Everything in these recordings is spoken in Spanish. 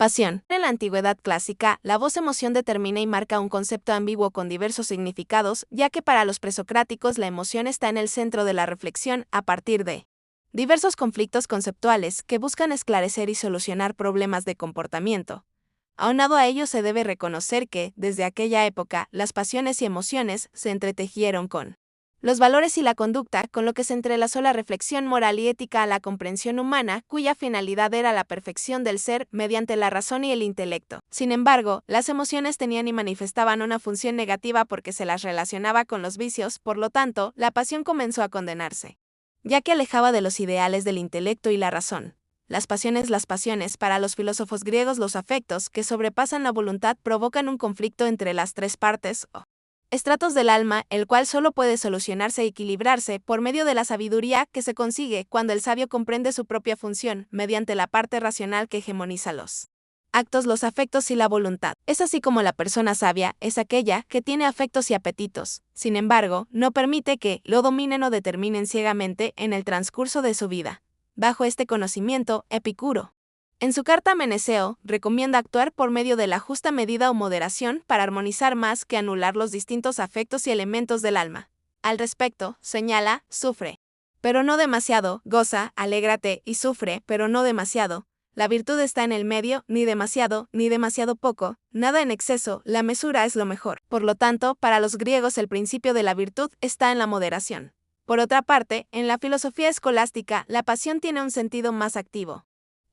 Pasión. En la antigüedad clásica, la voz emoción determina y marca un concepto ambiguo con diversos significados, ya que para los presocráticos la emoción está en el centro de la reflexión a partir de diversos conflictos conceptuales que buscan esclarecer y solucionar problemas de comportamiento. Aunado a ello se debe reconocer que, desde aquella época, las pasiones y emociones se entretejieron con los valores y la conducta, con lo que se entrelazó la reflexión moral y ética a la comprensión humana, cuya finalidad era la perfección del ser mediante la razón y el intelecto. Sin embargo, las emociones tenían y manifestaban una función negativa porque se las relacionaba con los vicios, por lo tanto, la pasión comenzó a condenarse, ya que alejaba de los ideales del intelecto y la razón. Las pasiones, para los filósofos griegos los afectos, que sobrepasan la voluntad, provocan un conflicto entre las tres partes, o estratos del alma, el cual solo puede solucionarse y equilibrarse por medio de la sabiduría que se consigue cuando el sabio comprende su propia función, mediante la parte racional que hegemoniza los actos, los afectos y la voluntad. Es así como la persona sabia es aquella que tiene afectos y apetitos, sin embargo, no permite que lo dominen o determinen ciegamente en el transcurso de su vida. Bajo este conocimiento, Epicuro, en su carta a Meneceo, recomienda actuar por medio de la justa medida o moderación para armonizar más que anular los distintos afectos y elementos del alma. Al respecto, señala, sufre, pero no demasiado, goza, alégrate y sufre, pero no demasiado. La virtud está en el medio, ni demasiado poco, nada en exceso, la mesura es lo mejor. Por lo tanto, para los griegos el principio de la virtud está en la moderación. Por otra parte, en la filosofía escolástica, la pasión tiene un sentido más activo,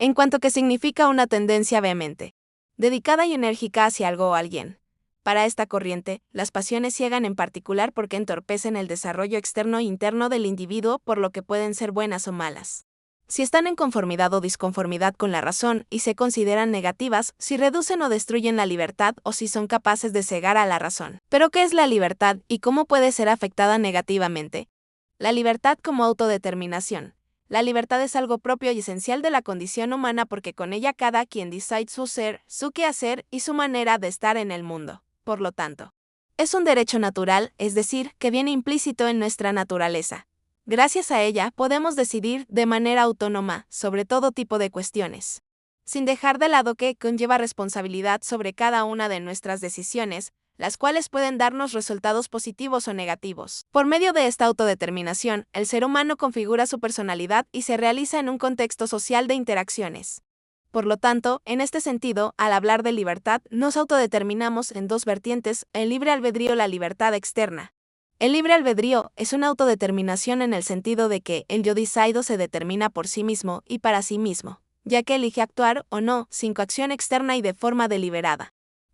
en cuanto que significa una tendencia vehemente, dedicada y enérgica hacia algo o alguien. Para esta corriente, las pasiones ciegan en particular porque entorpecen el desarrollo externo e interno del individuo, por lo que pueden ser buenas o malas si están en conformidad o disconformidad con la razón, y se consideran negativas si reducen o destruyen la libertad o si son capaces de cegar a la razón. ¿Pero qué es la libertad y cómo puede ser afectada negativamente? La libertad como autodeterminación. La libertad es algo propio y esencial de la condición humana porque con ella cada quien decide su ser, su quehacer y su manera de estar en el mundo. Por lo tanto, es un derecho natural, es decir, que viene implícito en nuestra naturaleza. Gracias a ella podemos decidir de manera autónoma sobre todo tipo de cuestiones, sin dejar de lado que conlleva responsabilidad sobre cada una de nuestras decisiones, las cuales pueden darnos resultados positivos o negativos. Por medio de esta autodeterminación, el ser humano configura su personalidad y se realiza en un contexto social de interacciones. Por lo tanto, en este sentido, al hablar de libertad, nos autodeterminamos en dos vertientes: el libre albedrío y la libertad externa. El libre albedrío es una autodeterminación en el sentido de que el yo decido se determina por sí mismo y para sí mismo, ya que elige actuar o no sin coacción externa y de forma deliberada.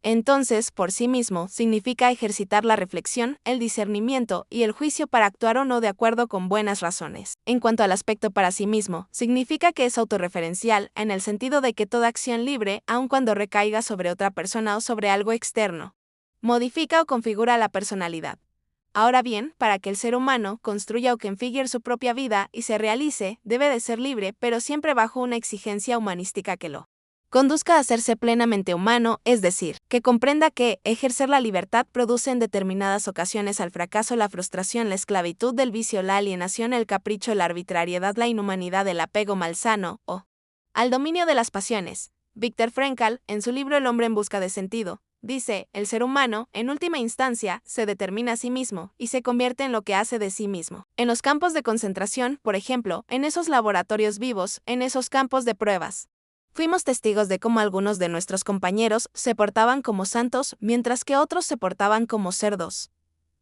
Entonces, por sí mismo significa ejercitar la reflexión, el discernimiento y el juicio para actuar o no de acuerdo con buenas razones. En cuanto al aspecto para sí mismo, significa que es autorreferencial en el sentido de que toda acción libre, aun cuando recaiga sobre otra persona o sobre algo externo, modifica o configura la personalidad. Ahora bien, para que el ser humano construya o configure su propia vida y se realice, debe de ser libre, pero siempre bajo una exigencia humanística que lo conduzca a hacerse plenamente humano, es decir, que comprenda que ejercer la libertad produce en determinadas ocasiones al fracaso, la frustración, la esclavitud del vicio, la alienación, el capricho, la arbitrariedad, la inhumanidad, el apego malsano o al dominio de las pasiones. Viktor Frankl, en su libro El hombre en busca de sentido, dice, el ser humano, en última instancia, se determina a sí mismo y se convierte en lo que hace de sí mismo. En los campos de concentración, por ejemplo, en esos laboratorios vivos, en esos campos de pruebas, fuimos testigos de cómo algunos de nuestros compañeros se portaban como santos, mientras que otros se portaban como cerdos.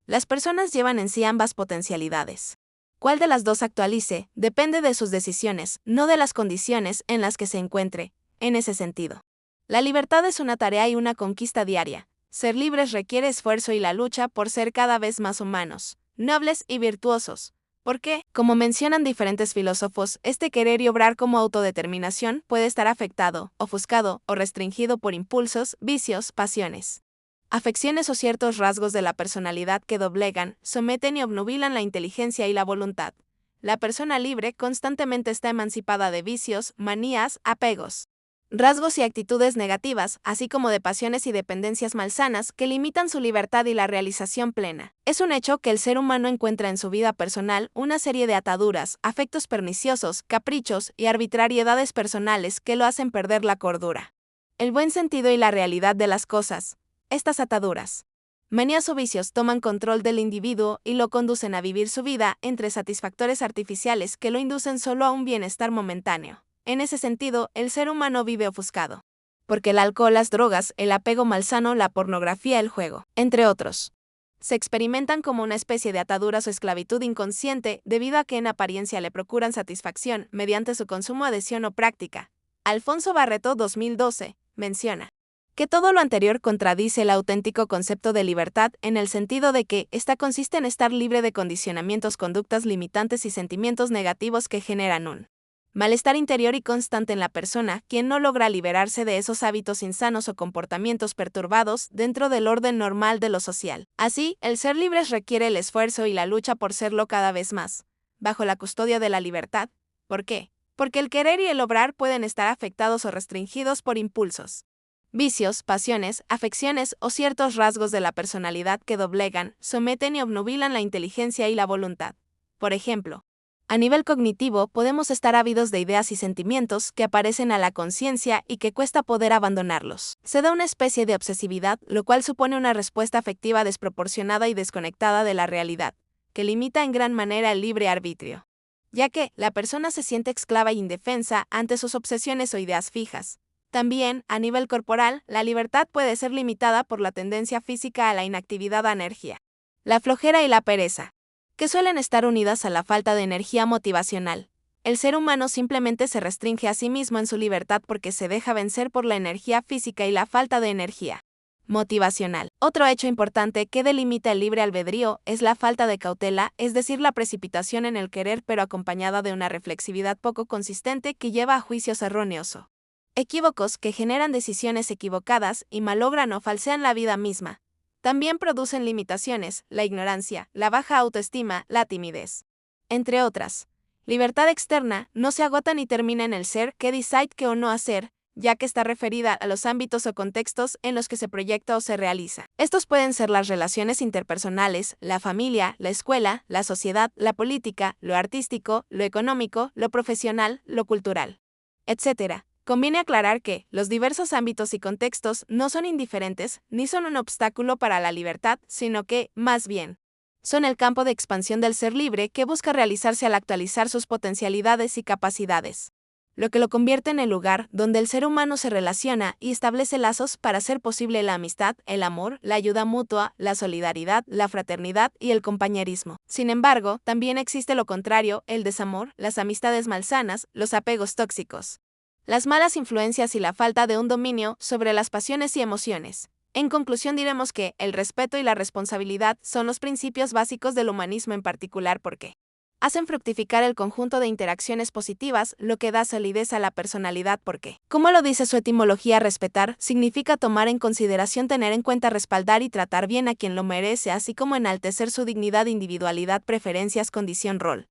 Las personas llevan en sí ambas potencialidades. Cuál de las dos actualice, depende de sus decisiones, no de las condiciones en las que se encuentre. En ese sentido, la libertad es una tarea y una conquista diaria. Ser libres requiere esfuerzo y la lucha por ser cada vez más humanos, nobles y virtuosos. Porque, como mencionan diferentes filósofos, este querer y obrar como autodeterminación puede estar afectado, ofuscado o restringido por impulsos, vicios, pasiones, afecciones o ciertos rasgos de la personalidad que doblegan, someten y obnubilan la inteligencia y la voluntad. La persona libre constantemente está emancipada de vicios, manías, apegos, rasgos y actitudes negativas, así como de pasiones y dependencias malsanas que limitan su libertad y la realización plena. Es un hecho que el ser humano encuentra en su vida personal una serie de ataduras, afectos perniciosos, caprichos y arbitrariedades personales que lo hacen perder la cordura. El buen sentido y la realidad de las cosas. Estas ataduras, manías o vicios toman control del individuo y lo conducen a vivir su vida entre satisfactores artificiales que lo inducen solo a un bienestar momentáneo. En ese sentido, el ser humano vive ofuscado. Porque el alcohol, las drogas, el apego malsano, la pornografía, el juego, entre otros, se experimentan como una especie de ataduras o esclavitud inconsciente debido a que en apariencia le procuran satisfacción mediante su consumo, adhesión o práctica. Alfonso Barreto 2012 menciona que todo lo anterior contradice el auténtico concepto de libertad en el sentido de que ésta consiste en estar libre de condicionamientos, conductas limitantes y sentimientos negativos que generan un malestar interior y constante en la persona, quien no logra liberarse de esos hábitos insanos o comportamientos perturbados dentro del orden normal de lo social. Así, el ser libres requiere el esfuerzo y la lucha por serlo cada vez más, bajo la custodia de la libertad. ¿Por qué? Porque el querer y el obrar pueden estar afectados o restringidos por impulsos, vicios, pasiones, afecciones o ciertos rasgos de la personalidad que doblegan, someten y obnubilan la inteligencia y la voluntad. Por ejemplo, a nivel cognitivo podemos estar ávidos de ideas y sentimientos que aparecen a la conciencia y que cuesta poder abandonarlos. Se da una especie de obsesividad, lo cual supone una respuesta afectiva desproporcionada y desconectada de la realidad, que limita en gran manera el libre arbitrio, ya que la persona se siente esclava e indefensa ante sus obsesiones o ideas fijas. También, a nivel corporal, la libertad puede ser limitada por la tendencia física a la inactividad, a energía, la flojera y la pereza, que suelen estar unidas a la falta de energía motivacional. El ser humano simplemente se restringe a sí mismo en su libertad porque se deja vencer por la energía física y la falta de energía motivacional. Otro hecho importante que delimita el libre albedrío es la falta de cautela, es decir, la precipitación en el querer pero acompañada de una reflexividad poco consistente que lleva a juicios erróneos o equívocos que generan decisiones equivocadas y malogran o falsean la vida misma. También producen limitaciones, la ignorancia, la baja autoestima, la timidez, entre otras. Libertad externa no se agota ni termina en el ser que decide qué o no hacer, ya que está referida a los ámbitos o contextos en los que se proyecta o se realiza. Estos pueden ser las relaciones interpersonales, la familia, la escuela, la sociedad, la política, lo artístico, lo económico, lo profesional, lo cultural, etc. Conviene aclarar que los diversos ámbitos y contextos no son indiferentes ni son un obstáculo para la libertad, sino que, más bien, son el campo de expansión del ser libre que busca realizarse al actualizar sus potencialidades y capacidades, lo que lo convierte en el lugar donde el ser humano se relaciona y establece lazos para hacer posible la amistad, el amor, la ayuda mutua, la solidaridad, la fraternidad y el compañerismo. Sin embargo, también existe lo contrario, el desamor, las amistades malsanas, los apegos tóxicos, las malas influencias y la falta de un dominio sobre las pasiones y emociones. En conclusión diremos que el respeto y la responsabilidad son los principios básicos del humanismo en particular porque hacen fructificar el conjunto de interacciones positivas, lo que da solidez a la personalidad porque, como lo dice su etimología, respetar significa tomar en consideración, tener en cuenta, respaldar y tratar bien a quien lo merece, así como enaltecer su dignidad, individualidad, preferencias, condición, rol,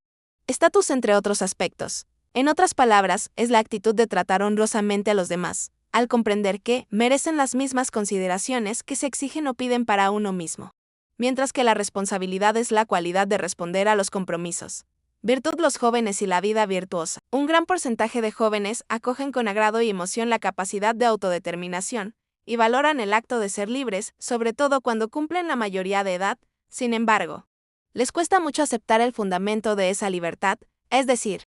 estatus, entre otros aspectos. En otras palabras, es la actitud de tratar honrosamente a los demás, al comprender que merecen las mismas consideraciones que se exigen o piden para uno mismo. Mientras que la responsabilidad es la cualidad de responder a los compromisos. Virtud, los jóvenes y la vida virtuosa. Un gran porcentaje de jóvenes acogen con agrado y emoción la capacidad de autodeterminación, y valoran el acto de ser libres, sobre todo cuando cumplen la mayoría de edad. Sin embargo, les cuesta mucho aceptar el fundamento de esa libertad, es decir,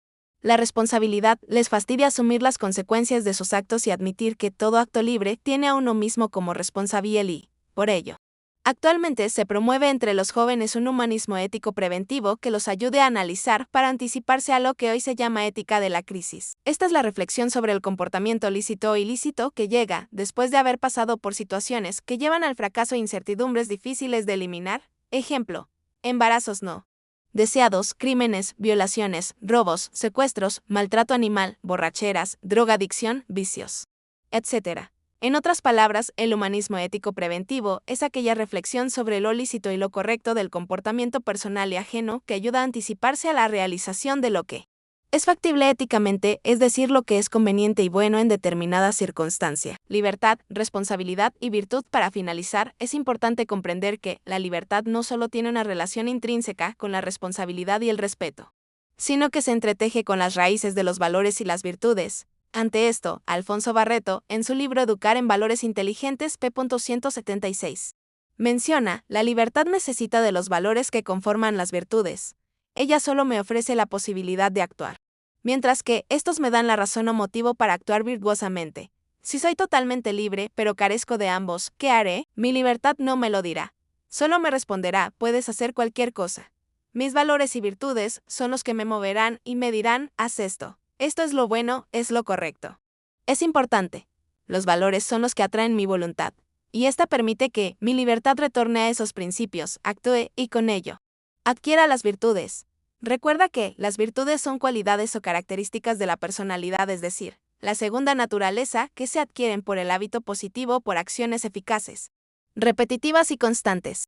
la responsabilidad. Les fastidia asumir las consecuencias de sus actos y admitir que todo acto libre tiene a uno mismo como responsable y, por ello, actualmente se promueve entre los jóvenes un humanismo ético preventivo que los ayude a analizar para anticiparse a lo que hoy se llama ética de la crisis. Esta es la reflexión sobre el comportamiento lícito o ilícito que llega después de haber pasado por situaciones que llevan al fracaso e incertidumbres difíciles de eliminar. Ejemplo: embarazos no deseados, crímenes, violaciones, robos, secuestros, maltrato animal, borracheras, drogadicción, vicios, etc. En otras palabras, el humanismo ético preventivo es aquella reflexión sobre lo lícito y lo correcto del comportamiento personal y ajeno que ayuda a anticiparse a la realización de lo que es factible éticamente, es decir, lo que es conveniente y bueno en determinada circunstancia. Libertad, responsabilidad y virtud. Para finalizar, es importante comprender que la libertad no solo tiene una relación intrínseca con la responsabilidad y el respeto, sino que se entreteje con las raíces de los valores y las virtudes. Ante esto, Alfonso Barreto, en su libro Educar en Valores Inteligentes p. 176, menciona, la libertad necesita de los valores que conforman las virtudes. Ella solo me ofrece la posibilidad de actuar, mientras que estos me dan la razón o motivo para actuar virtuosamente. Si soy totalmente libre, pero carezco de ambos, ¿qué haré? Mi libertad no me lo dirá. Solo me responderá, puedes hacer cualquier cosa. Mis valores y virtudes son los que me moverán y me dirán, haz esto. Esto es lo bueno, es lo correcto. Es importante. Los valores son los que atraen mi voluntad, y esta permite que mi libertad retorne a esos principios, actúe y con ello adquiera las virtudes. Recuerda que las virtudes son cualidades o características de la personalidad, es decir, la segunda naturaleza que se adquieren por el hábito positivo por acciones eficaces, repetitivas y constantes.